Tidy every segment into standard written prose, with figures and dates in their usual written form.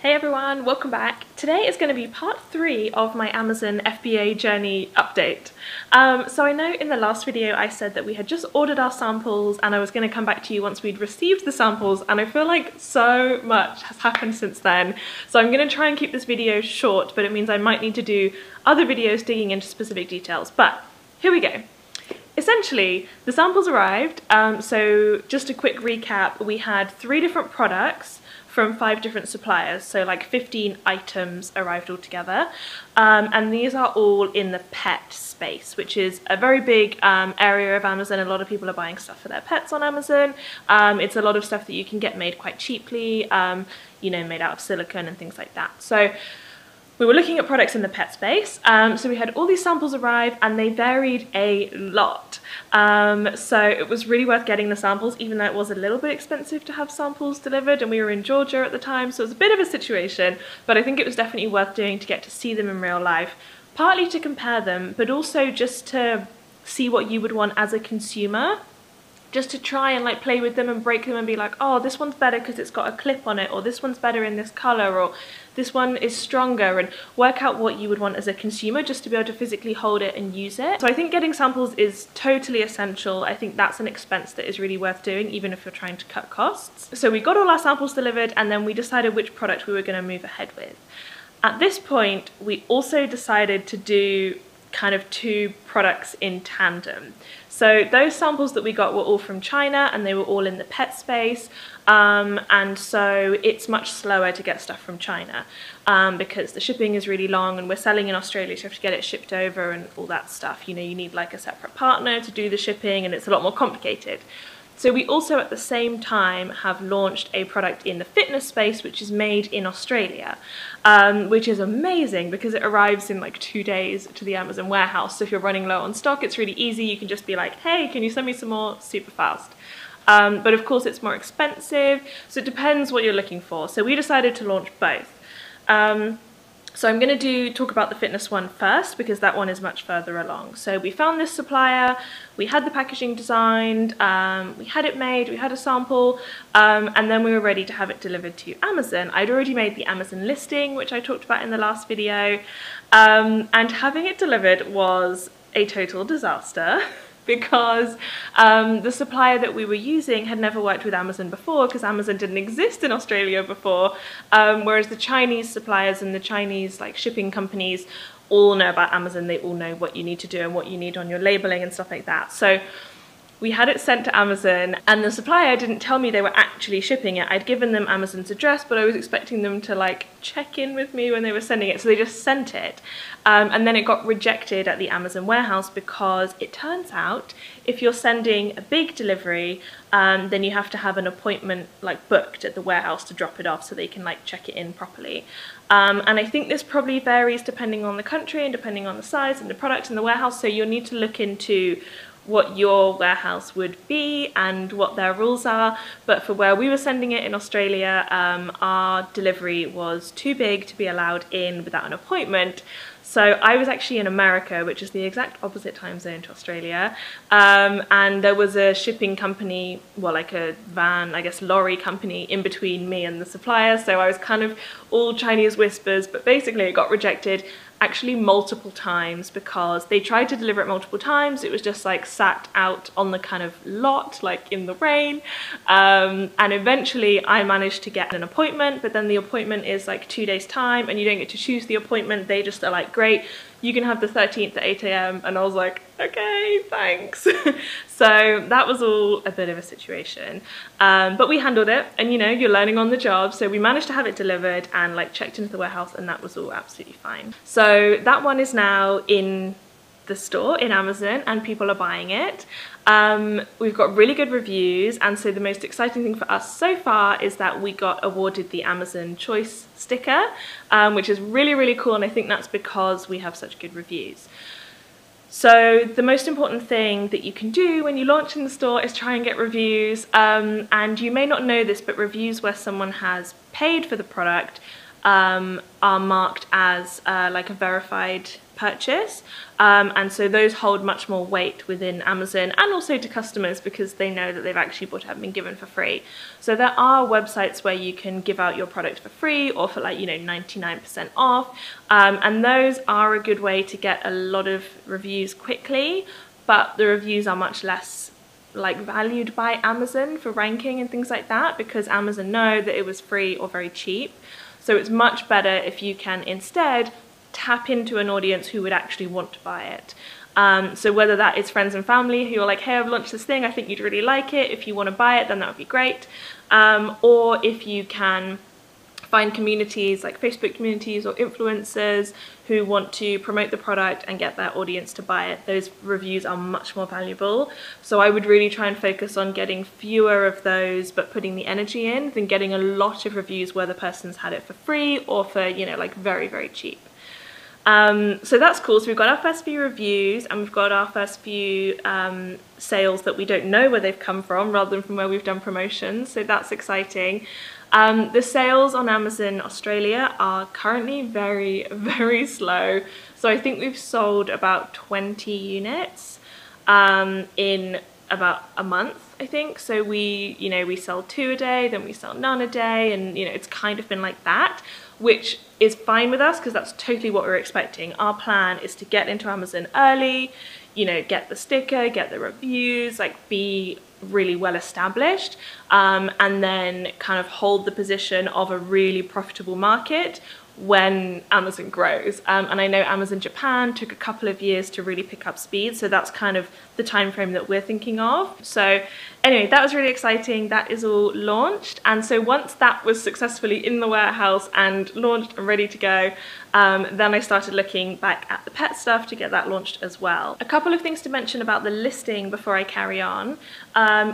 Hey everyone, welcome back. Today is going to be part 3 of my Amazon FBA journey update. So I know in the last video I said that we had just ordered our samples and I was going to come back to you once we'd received the samples, and I feel like so much has happened since then. So I'm going to try and keep this video short, but it means I might need to do other videos digging into specific details. But here we go. Essentially, the samples arrived, so just a quick recap, we had 3 different products from 5 different suppliers, so like 15 items arrived altogether, and these are all in the pet space, which is a very big area of Amazon. A lot of people are buying stuff for their pets on Amazon. It's a lot of stuff that you can get made quite cheaply, you know, made out of silicone and things like that. So we were looking at products in the pet space, so we had all these samples arrive and they varied a lot. So it was really worth getting the samples, even though it was a little bit expensive to have samples delivered, and we were in Georgia at the time, so it was a bit of a situation, but I think it was definitely worth doing to get to see them in real life, partly to compare them, but also just to see what you would want as a consumer. Just to try and like play with them and break them and be like, oh, this one's better because it's got a clip on it, or this one's better in this color, or this one is stronger, and work out what you would want as a consumer just to be able to physically hold it and use it. So I think getting samples is totally essential. I think that's an expense that is really worth doing, even if you're trying to cut costs. So we got all our samples delivered, and then we decided which product we were going to move ahead with. At this point, we also decided to do kind of 2 products in tandem. So those samples that we got were all from China, and they were all in the pet space, and so it's much slower to get stuff from China because the shipping is really long, and we're selling in Australia, so you have to get it shipped over and all that stuff. You know, you need like a separate partner to do the shipping, and it's a lot more complicated. So we also at the same time have launched a product in the fitness space which is made in Australia, which is amazing because it arrives in like 2 days to the Amazon warehouse. So if you're running low on stock, it's really easy. You can just be like, hey, can you send me some more super fast? But of course it's more expensive, so it depends what you're looking for. So we decided to launch both. So I'm going to talk about the fitness one first because that one is much further along. So we found this supplier, we had the packaging designed, we had it made, we had a sample, and then we were ready to have it delivered to Amazon. I'd already made the Amazon listing, which I talked about in the last video, and having it delivered was a total disaster. Because the supplier that we were using had never worked with Amazon before, because Amazon didn't exist in Australia before, whereas the Chinese suppliers and the Chinese like shipping companies all know about Amazon. They all know what you need to do and what you need on your labeling and stuff like that. So we had it sent to Amazon, and the supplier didn't tell me they were actually shipping it. I'd given them Amazon's address, but I was expecting them to like check in with me when they were sending it, so they just sent it. And then it got rejected at the Amazon warehouse because it turns out if you're sending a big delivery, then you have to have an appointment like booked at the warehouse to drop it off so they can like check it in properly. And I think this probably varies depending on the country and depending on the size and the product in the warehouse, so you'll need to look into what your warehouse would be and what their rules are. But for where we were sending it in Australia, our delivery was too big to be allowed in without an appointment. So I was actually in America, which is the exact opposite time zone to Australia, and there was a shipping company, well, like a van, I guess lorry company in between me and the supplier, so I was kind of all Chinese whispers, but basically it got rejected actually multiple times because they tried to deliver it multiple times. It was just like sat out on the kind of lot, like in the rain, and eventually I managed to get an appointment, but then the appointment is like 2 days time and you don't get to choose the appointment. They just are like, great, you can have the 13th at 8 AM, and I was like, okay, thanks. So that was all a bit of a situation, but we handled it, and you know, you're learning on the job, so we managed to have it delivered and like checked into the warehouse, and that was all absolutely fine. So that one is now in the store in Amazon and people are buying it. We've got really good reviews, and so the most exciting thing for us so far is that we got awarded the Amazon Choice sticker, which is really, really cool, and I think that's because we have such good reviews. So the most important thing that you can do when you launch in the store is try and get reviews, and you may not know this, but reviews where someone has paid for the product are marked as like a verified purchase. And so those hold much more weight within Amazon and also to customers because they know that they've actually bought it and been given for free. So there are websites where you can give out your product for free or for like, you know, 99% off. And those are a good way to get a lot of reviews quickly, but the reviews are much less like valued by Amazon for ranking and things like that because Amazon know that it was free or very cheap. So it's much better if you can instead tap into an audience who would actually want to buy it. So whether that is friends and family who are like, hey, I've launched this thing, I think you'd really like it. If you want to buy it, then that would be great. Or if you can find communities like Facebook communities or influencers who want to promote the product and get their audience to buy it, those reviews are much more valuable. So I would really try and focus on getting fewer of those but putting the energy in than getting a lot of reviews where the person's had it for free or for, you know, like very, very cheap. So that's cool. So we've got our first few reviews and we've got our first few sales that we don't know where they've come from rather than from where we've done promotions. So that's exciting. The sales on Amazon Australia are currently very, very slow. So I think we've sold about 20 units in about a month, I think. So we sell 2 a day, then we sell none a day, and you know, it's kind of been like that, which is fine with us because that's totally what we're expecting. Our plan is to get into Amazon early, you know, get the sticker, get the reviews, like be really well established, and then kind of hold the position of a really profitable market when Amazon grows. And I know Amazon Japan took a couple of years to really pick up speed, so that's kind of the time frame that we're thinking of. So anyway, that was really exciting. That is all launched, and so once that was successfully in the warehouse and launched and ready to go, then I started looking back at the pet stuff to get that launched as well. A couple of things to mention about the listing before I carry on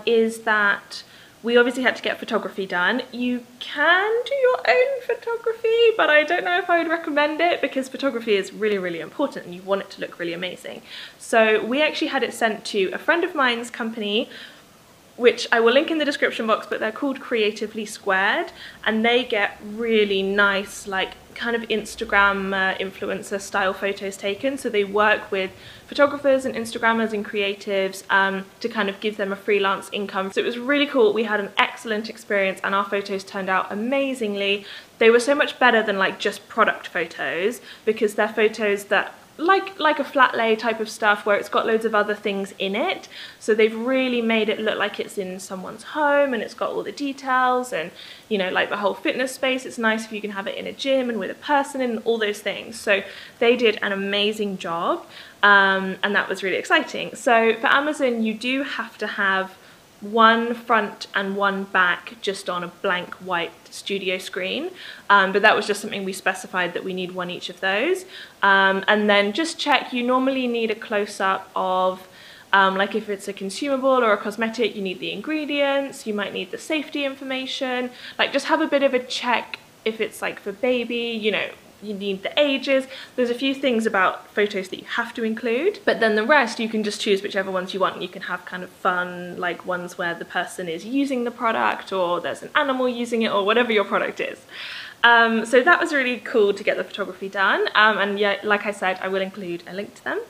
is that we obviously had to get photography done. You can do your own photography, but I don't know if I would recommend it because photography is really, really important and you want it to look really amazing. So we actually had it sent to a friend of mine's company, which I will link in the description box, but they're called Creatively Squared, and they get really nice, like kind of Instagram influencer style photos taken. So they work with photographers and Instagrammers and creatives to kind of give them a freelance income. So it was really cool. We had an excellent experience and our photos turned out amazingly. They were so much better than like just product photos because they're photos that like a flat lay type of stuff where it's got loads of other things in it. So they've really made it look like it's in someone's home and it's got all the details and, you know, like the whole fitness space. It's nice if you can have it in a gym and with a person and all those things. So they did an amazing job and that was really exciting. So for Amazon, you do have to have one front and one back just on a blank white studio screen, but that was just something we specified that we need one each of those. And then just check, you normally need a close-up of like if it's a consumable or a cosmetic, you need the ingredients, you might need the safety information, like just have a bit of a check if it's like for baby, you know, you need the ages. There's a few things about photos that you have to include, but then the rest you can just choose whichever ones you want. You can have kind of fun, like ones where the person is using the product or there's an animal using it or whatever your product is. So that was really cool to get the photography done. And yeah, like I said, I will include a link to them.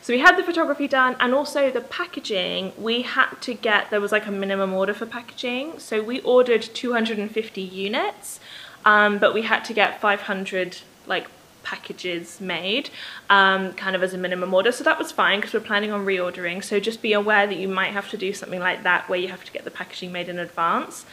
So we had the photography done and also the packaging, we had to get, there was like a minimum order for packaging. So we ordered 250 units. But we had to get 500 like packages made kind of as a minimum order, so that was fine because we're planning on reordering. So just be aware that you might have to do something like that where you have to get the packaging made in advance.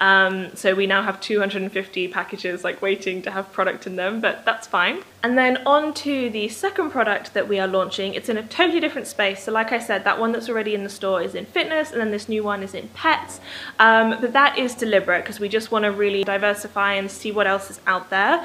So we now have 250 packages like waiting to have product in them, but that's fine. And then on to the second product that we are launching. It's in a totally different space. So like I said, that one that's already in the store is in fitness and then this new one is in pets. But that is deliberate because we just want to really diversify and see what else is out there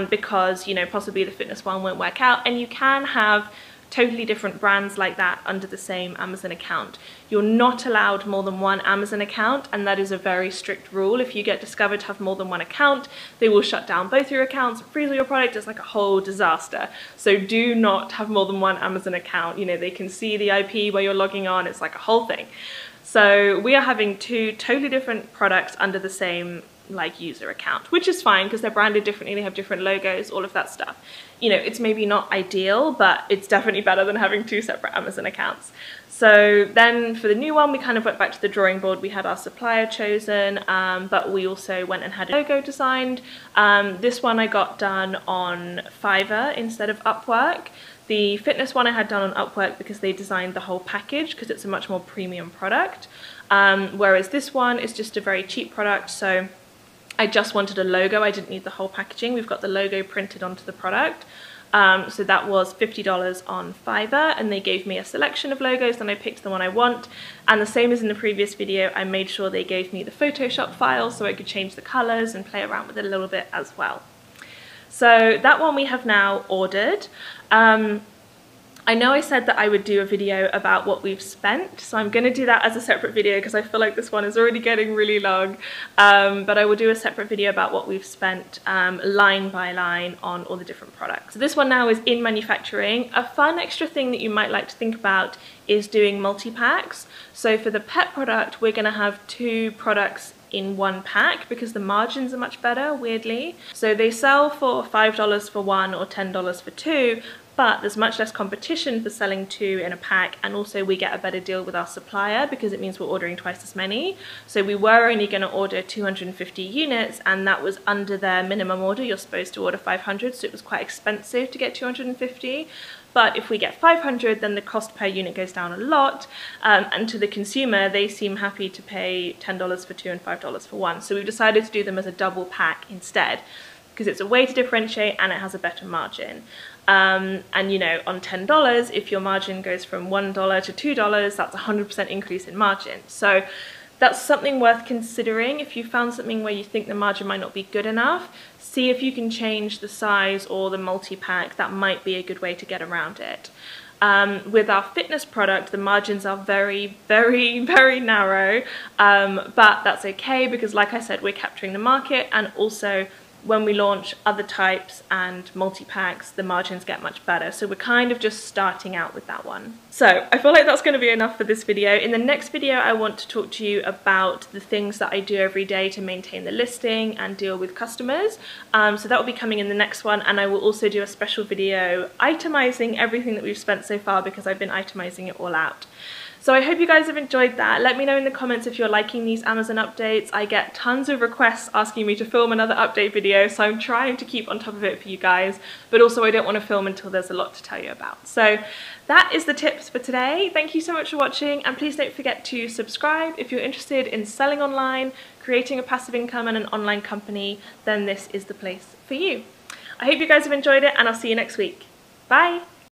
because, you know, possibly the fitness one won't work out, and you can have totally different brands like that under the same Amazon account. You're not allowed more than one Amazon account, and that is a very strict rule. If you get discovered to have more than one account, they will shut down both your accounts, freeze all your product. It's like a whole disaster. So do not have more than one Amazon account. You know, they can see the IP where you're logging on. It's like a whole thing. So we are having two totally different products under the same like user account, which is fine because they're branded differently, they have different logos, all of that stuff. You know, it's maybe not ideal, but it's definitely better than having two separate Amazon accounts. So then for the new one, we kind of went back to the drawing board. We had our supplier chosen, but we also went and had a logo designed. This one I got done on Fiverr instead of Upwork. The fitness one I had done on Upwork because they designed the whole package because it's a much more premium product. Whereas this one is just a very cheap product, so I just wanted a logo. I didn't need the whole packaging. We've got the logo printed onto the product. So that was $50 on Fiverr, and they gave me a selection of logos, and I picked the one I want. And the same as in the previous video, I made sure they gave me the Photoshop file so I could change the colors and play around with it a little bit as well. So that one we have now ordered. I know I said that I would do a video about what we've spent, so I'm going to do that as a separate video because I feel like this one is already getting really long, but I will do a separate video about what we've spent line by line on all the different products. So this one now is in manufacturing. A fun extra thing that you might like to think about is doing multi-packs. So for the pet product, we're going to have 2 products in one pack because the margins are much better, weirdly. So they sell for $5 for one or $10 for 2, but there's much less competition for selling 2 in a pack, and also we get a better deal with our supplier because it means we're ordering twice as many. So we were only going to order 250 units, and that was under their minimum order. You're supposed to order 500, so it was quite expensive to get 250. But if we get 500, then the cost per unit goes down a lot, and to the consumer, they seem happy to pay $10 for 2 and $5 for 1. So we've decided to do them as a double pack instead, because it's a way to differentiate and it has a better margin. And you know, on $10, if your margin goes from $1 to $2, that's a 100% increase in margin. So that's something worth considering. If you found something where you think the margin might not be good enough, see if you can change the size or the multi-pack. That might be a good way to get around it. With our fitness product, the margins are very, very, very narrow, but that's okay because, like I said, we're capturing the market, and also when we launch other types and multi-packs, the margins get much better. So we're kind of just starting out with that one. So I feel like that's going to be enough for this video. In the next video, I want to talk to you about the things that I do every day to maintain the listing and deal with customers. So that will be coming in the next one, and I will also do a special video itemizing everything that we've spent so far because I've been itemizing it all out. So I hope you guys have enjoyed that. Let me know in the comments if you're liking these Amazon updates. I get tons of requests asking me to film another update video, so I'm trying to keep on top of it for you guys, but also I don't want to film until there's a lot to tell you about. So that is the tips for today. Thank you so much for watching, and please don't forget to subscribe. If you're interested in selling online, creating a passive income and an online company, then this is the place for you. I hope you guys have enjoyed it, and I'll see you next week. Bye!